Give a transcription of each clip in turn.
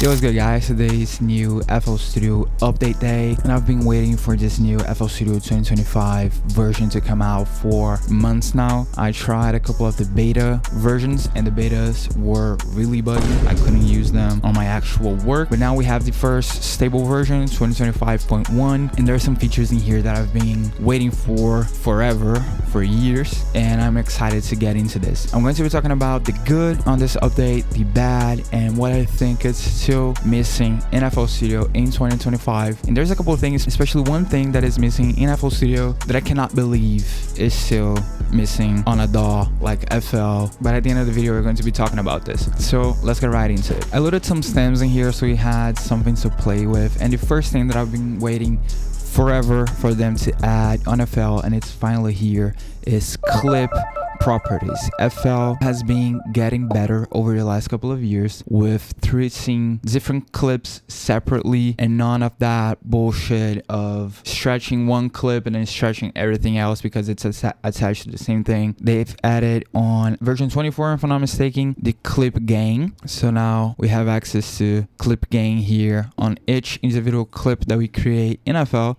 Yo, what's good guys? Today's new FL Studio update day, and I've been waiting for this new FL Studio 2025 version to come out for months now. I tried a couple of the beta versions and the betas were really buggy. I couldn't use them on my actual work, but now we have the first stable version, 2025.1, and there are some features in here that I've been waiting for forever, for years, and I'm excited to get into this. I'm going to be talking about the good on this update, the bad, and what I think is still missing in FL Studio in 2025. And there's a couple of things, especially one thing that is missing in FL Studio that I cannot believe is still missing on a DAW like FL. But at the end of the video, we're going to be talking about this. So let's get right into it. I loaded some stems in here so we had something to play with. And the first thing that I've been waiting forever for them to add on FL, and it's finally here, is clip properties. FL has been getting better over the last couple of years with treating different clips separately and none of that bullshit of stretching one clip and then stretching everything else because it's attached to the same thing. They've added on version 24, if I'm not mistaken, the clip gain. So now we have access to clip gain here on each individual clip that we create in FL.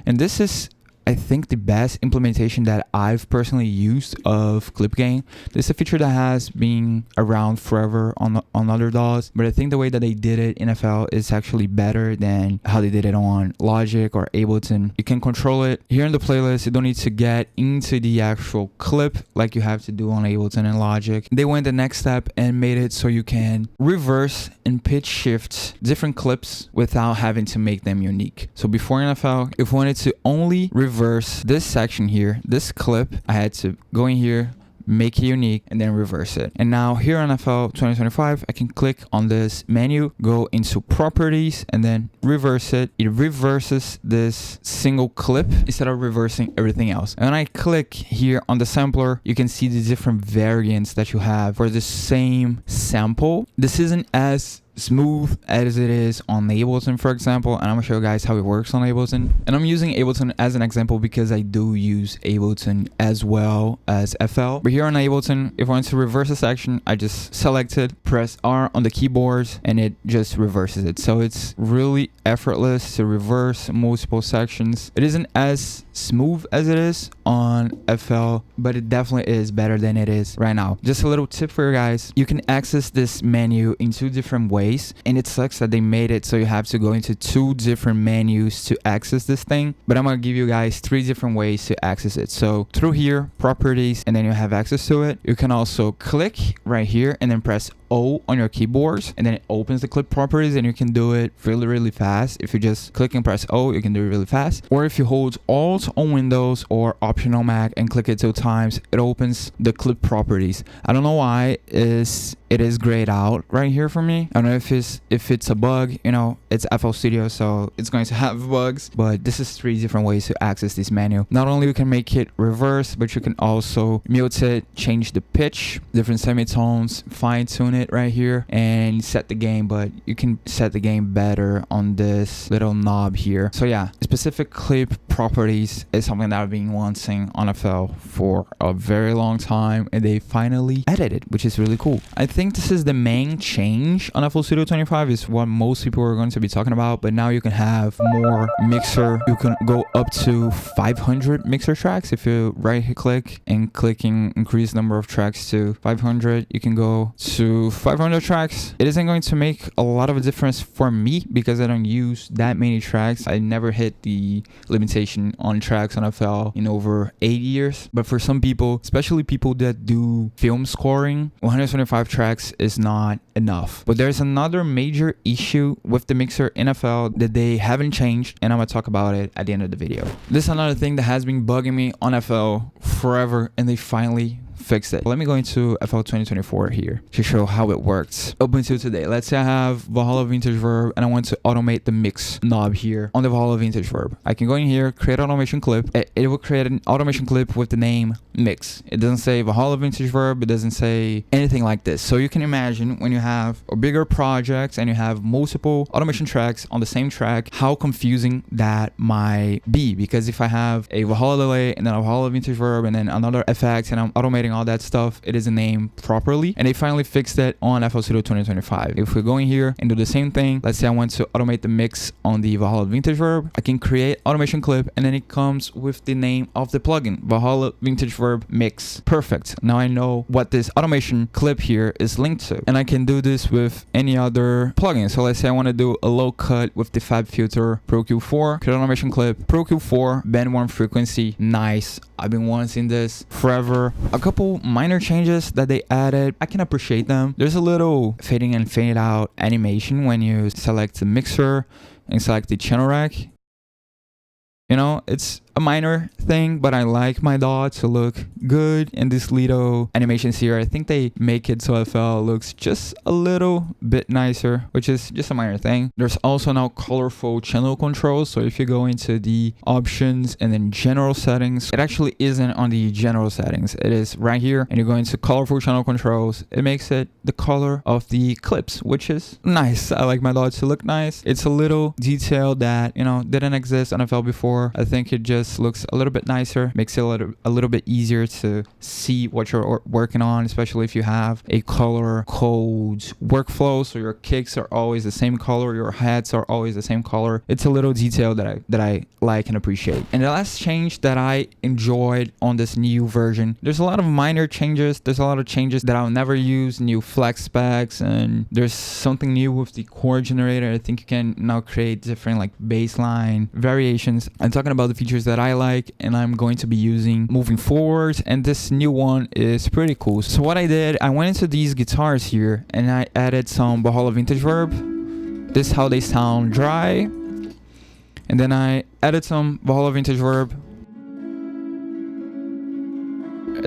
And this is, I think, the best implementation that I've personally used of clip gain. This is a feature that has been around forever on other DAWs, but I think the way that they did it in FL is actually better than how they did it on Logic or Ableton. You can control it here in the playlist. You don't need to get into the actual clip like you have to do on Ableton and Logic. They went the next step and made it so you can reverse and pitch shift different clips without having to make them unique. So before in FL, if we wanted to only reverse this section here, this clip, I had to go in here, make it unique, and then reverse it. And now here on FL 2025, I can click on this menu, go into properties, and then reverse it. It reverses this single clip instead of reversing everything else. And when I click here on the sampler, you can see the different variants that you have for the same sample. This isn't as smooth as it is on Ableton, for example, and I'm gonna show you guys how it works on Ableton. And I'm using Ableton as an example because I do use Ableton as well as FL. But here on Ableton, if I want to reverse a section, I just select it, press R on the keyboards, and it just reverses it. So it's really effortless to reverse multiple sections. It isn't as smooth as it is on FL, but it definitely is better than it is right now. Just a little tip for you guys: you can access this menu in two different ways, and it sucks that they made it so you have to go into two different menus to access this thing, but I'm gonna give you guys three different ways to access it. So through here, properties, and then you have access to it. You can also click right here and then press O on your keyboards, and then it opens the clip properties, and you can do it really fast. If you just click and press O, you can do it really fast. Or if you hold Alt on Windows or Option on Mac and click it 2 times, it opens the clip properties. I don't know why it is grayed out right here for me. I don't know if it's a bug. You know, it's FL Studio, so it's going to have bugs. But this is 3 different ways to access this menu. Not only you can make it reverse, but you can also mute it, change the pitch, different semitones, fine tune it right here, and set the gain. But you can set the gain better on this little knob here. So yeah, specific clip properties is something that I've been wanting on FL for a very long time, and they finally added it, which is really cool. I think this is the main change on FL Studio 25, is what most people are going to be talking about. But now you can have more mixer. You can go up to 500 mixer tracks. If you right click and clicking increase number of tracks to 500, you can go to 500 tracks. It isn't going to make a lot of a difference for me because I don't use that many tracks. I never hit the limitation on tracks on FL in over 8 years. But for some people, especially people that do film scoring, 125 tracks is not enough. But there's another major issue with the mixer in FL that they haven't changed, and I'm gonna talk about it at the end of the video. This is another thing that has been bugging me on FL forever, and they finally fixed it. Let me go into FL 2024 here to show how it works up until today. Let's say I have Valhalla Vintage Verb and I want to automate the mix knob here on the Valhalla Vintage Verb. I can go in here, create an automation clip. It will create an automation clip with the name mix. It doesn't say Valhalla Vintage Verb. It doesn't say anything like this. So you can imagine when you have a bigger project and you have multiple automation tracks on the same track, how confusing that might be. Because if I have a Valhalla delay and then a Valhalla Vintage Verb and then another FX and I'm automating formatting, all that stuff, it isn't named properly. And they finally fixed it on FL Studio 2025. If we go in here and do the same thing, let's say I want to automate the mix on the Valhalla Vintage Verb, I can create automation clip, and then it comes with the name of the plugin, Valhalla Vintage Verb Mix. Perfect. Now I know what this automation clip here is linked to, and I can do this with any other plugin. So let's say I want to do a low cut with the Fab Filter Pro Q4, create automation clip, Pro Q4, band warm frequency. Nice. I've been wanting this forever. A couple minor changes that they added, I can appreciate them. There's a little fading and fade out animation when you select the mixer and select the channel rack. You know, it's a minor thing, but I like my DAW to look good. And these little animations here, I think they make it so FL looks just a little bit nicer, which is just a minor thing. There's also now colorful channel controls. So if you go into the options and then general settings, it actually isn't on the general settings. It is right here, and you go into colorful channel controls. It makes it the color of the clips, which is nice. I like my DAW to look nice. It's a little detail that, you know, didn't exist on FL before. I think it just looks a little bit nicer, makes it a little bit easier to see what you're working on, especially if you have a color code workflow. So your kicks are always the same color, your hats are always the same color. It's a little detail that I like and appreciate. And the last change that I enjoyed on this new version, there's a lot of minor changes. There's a lot of changes that I'll never use, new flex specs, and there's something new with the chord generator. I think you can now create different like baseline variations. I'm talking about the features that I like and I'm going to be using moving forward, and this new one is pretty cool. So what I did, I went into these guitars here and I added some Valhalla Vintage Verb. This is how they sound dry, and then I added some Valhalla Vintage Verb,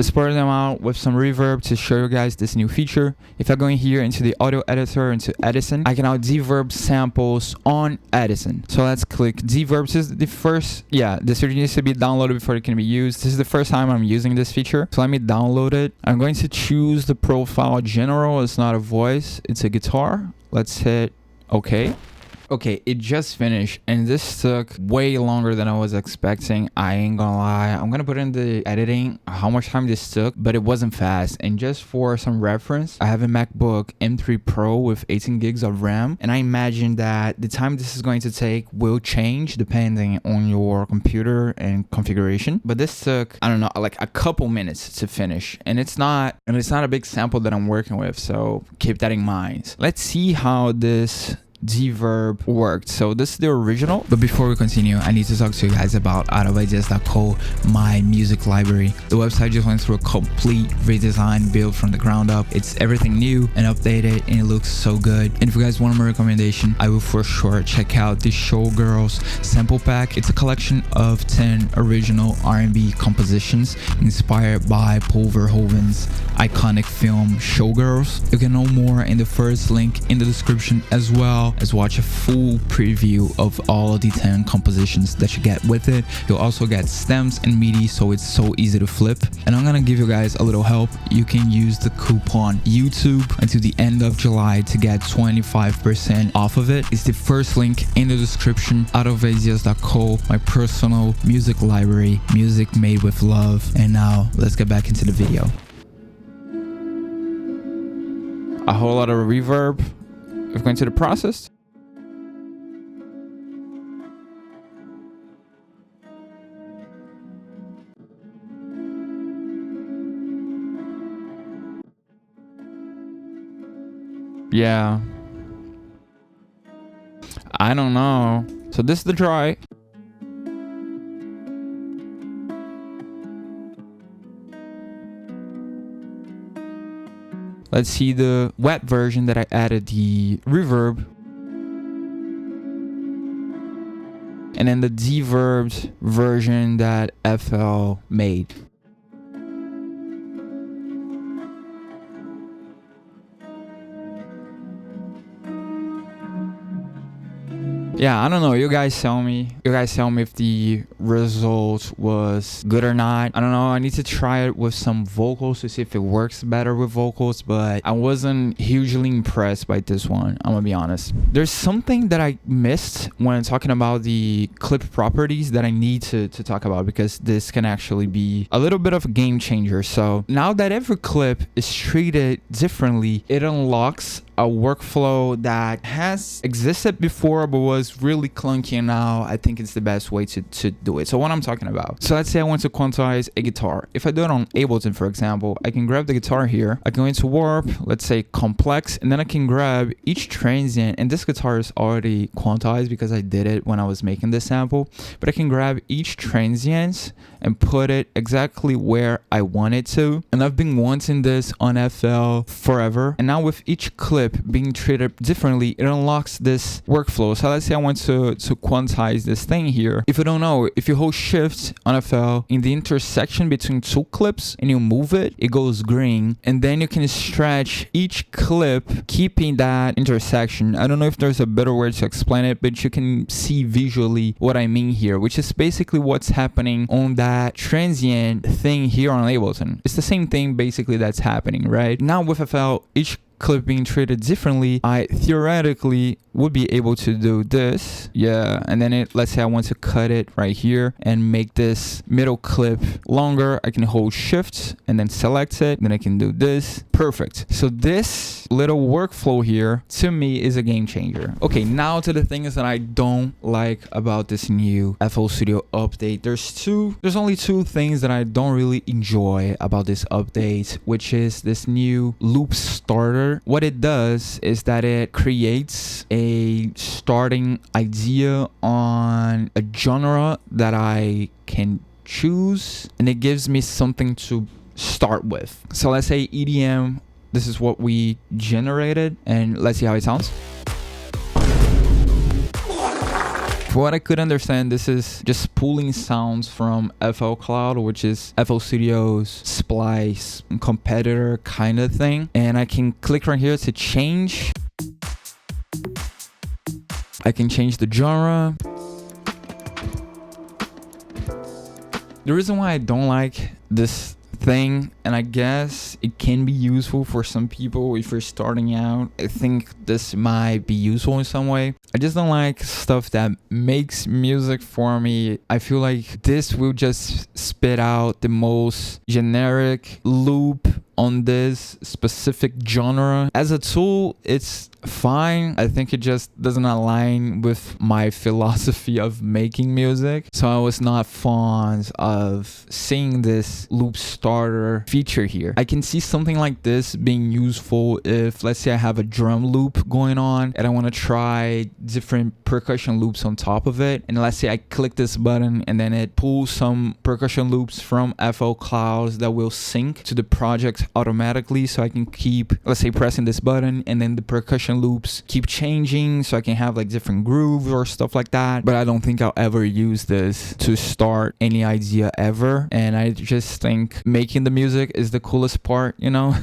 spread them out with some reverb to show you guys this new feature. If I go in here into the audio editor, into Edison, I can now deverb samples on Edison. So let's click deverb. This is the first, this needs to be downloaded before it can be used. This is the first time I'm using this feature. So let me download it. I'm going to choose the profile general. It's not a voice, it's a guitar. Let's hit OK. Okay, it just finished and this took way longer than I was expecting. I ain't gonna lie. I'm gonna put in the editing how much time this took, but it wasn't fast. And just for some reference, I have a MacBook M3 Pro with 18 gigs of RAM, and I imagine that the time this is going to take will change depending on your computer and configuration. But this took, I don't know, like a couple minutes to finish, and it's not a big sample that I'm working with, so keep that in mind. Let's see how this Deverb worked. So this is the original, but before we continue, I need to talk to you guys about outofIdeas.co, my music library. The website just went through a complete redesign, built from the ground up. It's everything new and updated, and it looks so good. And if you guys want my recommendation, I will for sure check out the Showgirls sample pack. It's a collection of 10 original R&B compositions inspired by Paul Verhoeven's iconic film Showgirls. You can know more in the first link in the description, as well as watch a full preview of all the 10 compositions that you get with it. You'll also get stems and MIDI, so it's so easy to flip. And I'm gonna give you guys a little help. You can use the coupon YouTube until the end of July to get 25% off of it. It's the first link in the description. outofIdeas.co, my personal music library, music made with love. And now let's get back into the video. A whole lot of reverb. We're going to the process. Yeah. I don't know. So this is the dry. Let's see the wet version that I added the reverb. And then the deverbed version that FL made. Yeah, I don't know. You guys tell me. You guys tell me if the result was good or not. I don't know. I need to try it with some vocals to see if it works better with vocals, but I wasn't hugely impressed by this one. I'm gonna be honest. There's something that I missed when talking about the clip properties that I need to talk about, because this can actually be a little bit of a game changer. So now that every clip is treated differently, it unlocks a workflow that has existed before but was really clunky, and now I think it's the best way to do it. So what I'm talking about, so let's say I want to quantize a guitar. If I do it on Ableton, for example, I can grab the guitar here, I can go into warp, let's say complex, and then I can grab each transient, and this guitar is already quantized because I did it when I was making this sample, but I can grab each transient and put it exactly where I want it to. And I've been wanting this on FL forever, and now with each clip being treated differently, it unlocks this workflow. So let's say I want to quantize this thing here. If you don't know, if you hold shift on FL in the intersection between two clips and you move it, it goes green, and then you can stretch each clip keeping that intersection. I don't know if there's a better way to explain it, but you can see visually what I mean here, which is basically what's happening on that transient thing here on Ableton. It's the same thing basically that's happening, right? Now with FL, each clip being treated differently, I theoretically would be able to do this, yeah, and then let's say I want to cut it right here and make this middle clip longer. I can hold shift and then select it, then I can do this. Perfect. So this little workflow here to me is a game changer. Okay, now to the things that I don't like about this new FL Studio update. There's only two things that I don't really enjoy about this update, which is this new loop starter. What it does is that it creates a starting idea on a genre that I can choose, and it gives me something to start with. So let's say EDM, this is what we generated, and let's see how it sounds. For what I could understand, this is just pulling sounds from FL Cloud, which is FL Studio's Splice competitor kind of thing. And I can click right here to change. I can change the genre. The reason why I don't like this thing, and I guess it can be useful for some people if you're starting out, I think this might be useful in some way. I just don't like stuff that makes music for me. I feel like this will just spit out the most generic loop on this specific genre. As a tool, it's fine. I think it just doesn't align with my philosophy of making music. So I was not fond of seeing this loop starter feature here. I can see something like this being useful if, let's say, I have a drum loop going on and I want to try different percussion loops on top of it. And let's say I click this button and then it pulls some percussion loops from FL Clouds that will sync to the project automatically. So I can keep, let's say, pressing this button and then the percussion loops keep changing, so I can have like different grooves or stuff like that. But I don't think I'll ever use this to start any idea ever, and I just think making the music is the coolest part, you know.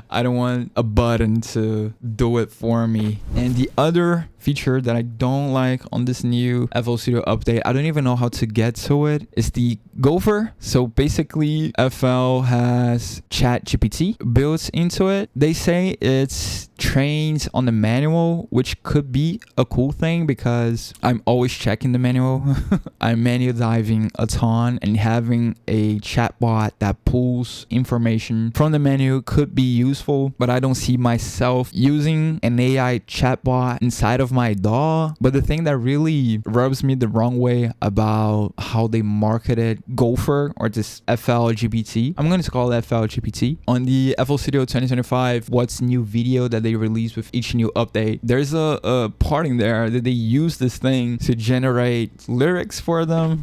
I don't want a button to do it for me. And the other feature that I don't like on this new FL Studio update, I don't even know how to get to it, is the Gopher. So basically FL has ChatGPT built into it. They say it's trained on the manual, which could be a cool thing because I'm always checking the manual. I'm manual diving a ton, and having a chatbot that pulls information from the menu could be useful, but I don't see myself using an AI chatbot inside of my DAW. But the thing that really rubs me the wrong way about how they marketed Gopher, or this FL GPT, I'm going to call it FL GPT, on the FL Studio 2025 What's New video that they release with each new update, there's a part in there that they use this thing to generate lyrics for them.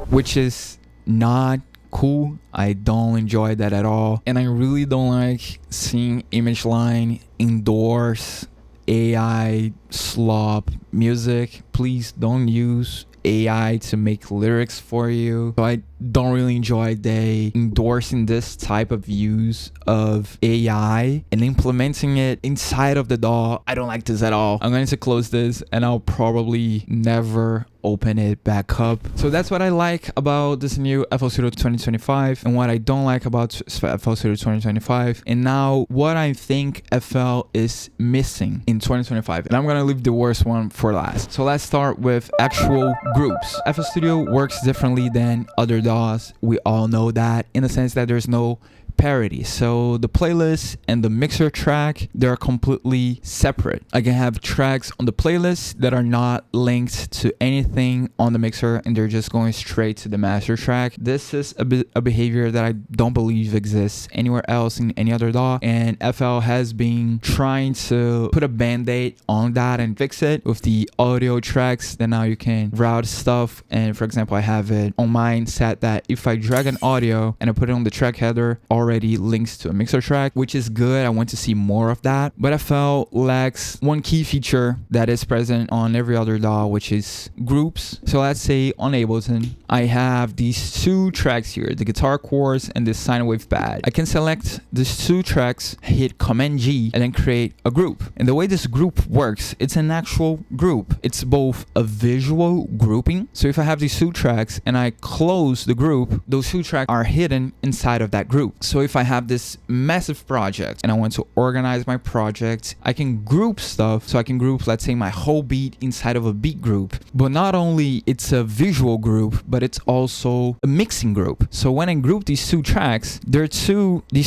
Which is not cool. I don't enjoy that at all. And I really don't like seeing ImageLine endorse AI slop music. Please don't use AI to make lyrics for you. So I don't really enjoy they endorsing this type of use of AI and implementing it inside of the DAW. I don't like this at all. I'm going to close this and I'll probably never open it back up. So that's what I like about this new FL Studio 2025 and what I don't like about FL Studio 2025, and now what I think FL is missing in 2025. And I'm gonna leave the worst one for last. So let's start with actual groups. FL Studio works differently than other DAWs. We all know that, in the sense that there's no parity. So the playlist and the mixer track, they're completely separate. I can have tracks on the playlist that are not linked to anything on the mixer, and they're just going straight to the master track. This is a behavior that I don't believe exists anywhere else in any other DAW, and FL has been trying to put a band-aid on that and fix it with the audio tracks. Then now you can route stuff, and for example, I have it on mine set that if I drag an audio and I put it on the track header, already links to a mixer track, which is good. I want to see more of that. But FL lacks one key feature that is present on every other DAW, which is groups. So let's say on Ableton, I have these two tracks here, the guitar chords and the sine wave pad. I can select these two tracks, hit Command G, and then create a group. And the way this group works, it's an actual group. It's both a visual grouping. So if I have these two tracks and I close the group, those two tracks are hidden inside of that group. So if I have this massive project and I want to organize my project, I can group stuff. So I can group, let's say, my whole beat inside of a beat group. But not only it's a visual group, but it's also a mixing group. So when I group these two tracks, these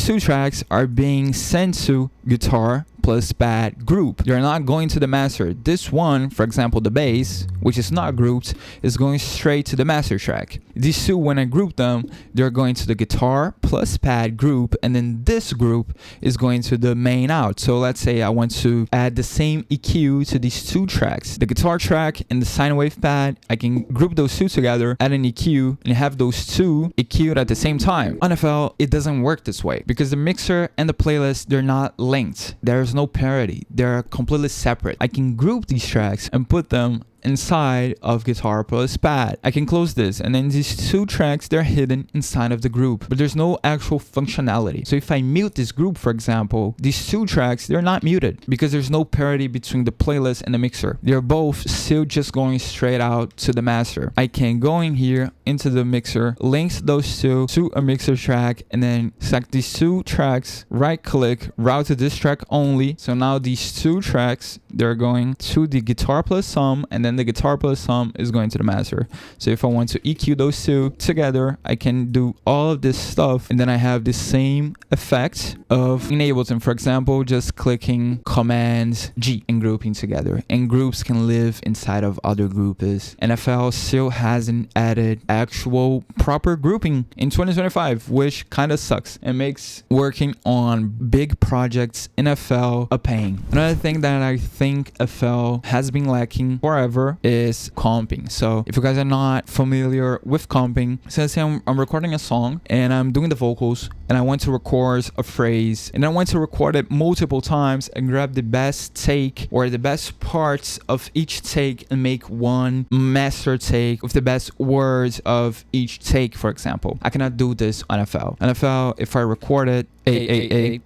two tracks are being sent to guitar plus pad group. You're not going to the master. This one, for example, the bass, which is not grouped, is going straight to the master track. These two, when I group them, they're going to the guitar plus pad group, and then this group is going to the main out. So let's say I want to add the same EQ to these two tracks, the guitar track and the sine wave pad. I can group those two together, add an EQ, and have those two EQ'd at the same time. On FL, it doesn't work this way because the mixer and the playlist, they're not linked. There's no parity. They're completely separate. I can group these tracks and put them inside of guitar plus pad. I can close this, and then these two tracks, they're hidden inside of the group, but there's no actual functionality. So if I mute this group, for example, these two tracks, they're not muted because there's no parity between the playlist and the mixer. They're both still just going straight out to the master. I can go in here into the mixer, link those two to a mixer track, and then select these two tracks, right click, route to this track only. So now these two tracks, they're going to the guitar plus sum, and then the guitar plus sum is going to the master. So if I want to EQ those two together, I can do all of this stuff, and then I have the same effect of in Ableton, for example, just clicking Command G and grouping together. And groups can live inside of other groups. FL still hasn't added actual proper grouping in 2025, which kind of sucks and makes working on big projects in FL a pain. Another thing that I think FL has been lacking forever is comping. So if you guys are not familiar with comping, so let's say I'm recording a song and I'm doing the vocals and I want to record a phrase, and I want to record it multiple times and grab the best take or the best parts of each take and make one master take with the best words of each take, for example. I cannot do this on FL. On FL, if I record it, if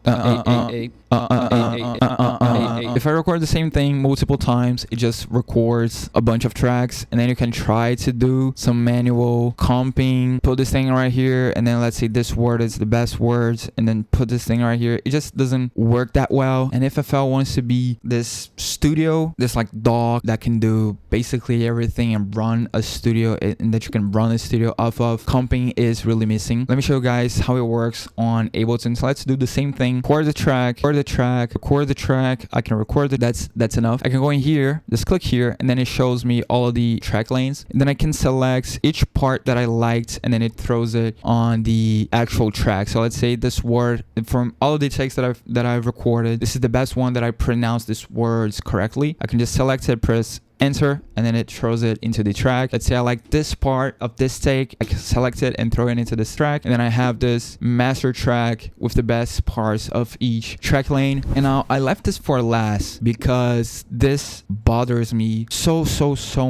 I record the same thing multiple times, it just records a bunch of tracks, and then you can try to do some manual comping, put this thing right here, and then let's say this word is the best words, and then put this thing right here. It just doesn't work that well. And if FL wants to be this studio, this like DAW that can do basically everything and run a studio, and that you can run a studio off of, comping is really missing. Let me show you guys how it works on Ableton. So let's do the same thing. Record the track, record the track. I can record it. That's enough. I can go in here, just click here, and then it shows me all of the track lanes. And then I can select each part that I liked, and then it throws it on the actual track. So let's say this word, from all of the takes that I've recorded, this is the best one that I pronounced these words correctly. I can just select it, press enter, and then it throws it into the track. Let's say I like this part of this take, I can select it and throw it into this track, and then I have this master track with the best parts of each track lane. And now I left this for last because this bothers me so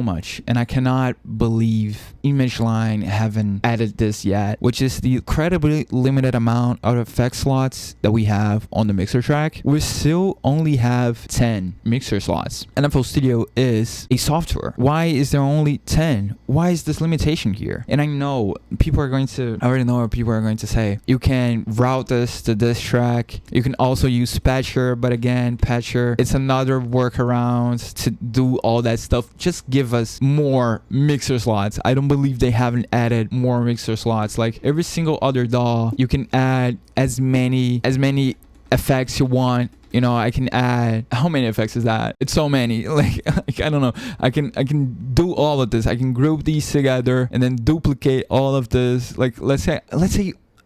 much, and I cannot believe ImageLine haven't added this yet, which is the incredibly limited amount of effect slots that we have on the mixer track. We still only have 10 mixer slots, and FL Studio is a software. Why is there only 10? Why is this limitation here? And I know people are going to, I already know what people are going to say. You can route this to this track. You can also use Patcher, but again, Patcher, it's another workaround to do all that stuff. Just give us more mixer slots. I don't believe they haven't added more mixer slots. Like every single other DAW, you can add as many effects you want. You know, I can add, how many effects is that? It's so many. Like I don't know. I can do all of this. I can group these together and then duplicate all of this. Like let's say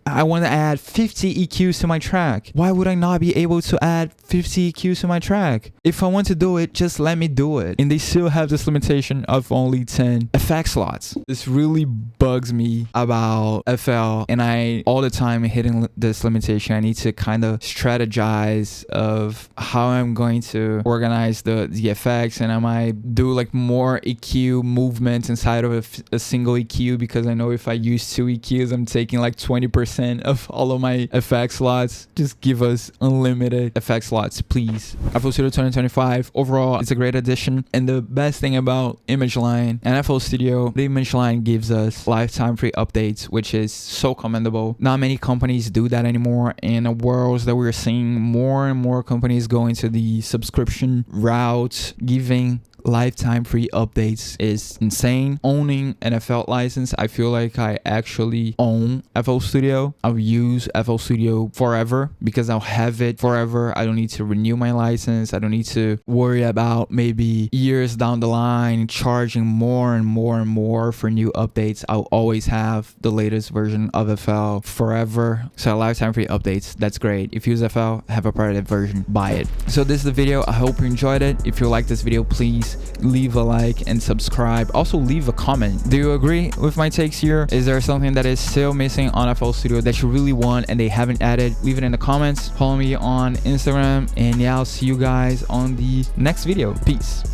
I want to add 50 EQs to my track. Why would I not be able to add 50 EQs to my track? If I want to do it, just let me do it. And they still have this limitation of only 10 effect slots. This really bugs me about FL, and I all the time hitting this limitation. I need to kind of strategize of how I'm going to organize the effects, and I might do like more EQ movements inside of a single EQ, because I know if I use 2 EQs, I'm taking like 20% of all of my effect slots. Just give us unlimited effect slots, please. FL Studio 2025 overall, it's a great addition, and the best thing about ImageLine and FL Studio, the ImageLine gives us lifetime free updates, which is so commendable. Not many companies do that anymore. In a world that we're seeing more and more companies go into the subscription route, giving lifetime free updates is insane. Owning an FL license, I feel like I actually own FL Studio. I'll use FL Studio forever because I'll have it forever. I don't need to renew my license. I don't need to worry about maybe years down the line charging more and more for new updates. I'll always have the latest version of FL forever. So lifetime free updates, that's great. If you use FL, have a private version, buy it. So this is the video. I hope you enjoyed it. If you like this video, please leave a like and subscribe. Also leave a comment. Do you agree with my takes here? Is there something that is still missing on FL Studio that you really want and they haven't added? Leave it in the comments. Follow me on Instagram, and yeah, I'll see you guys on the next video. Peace.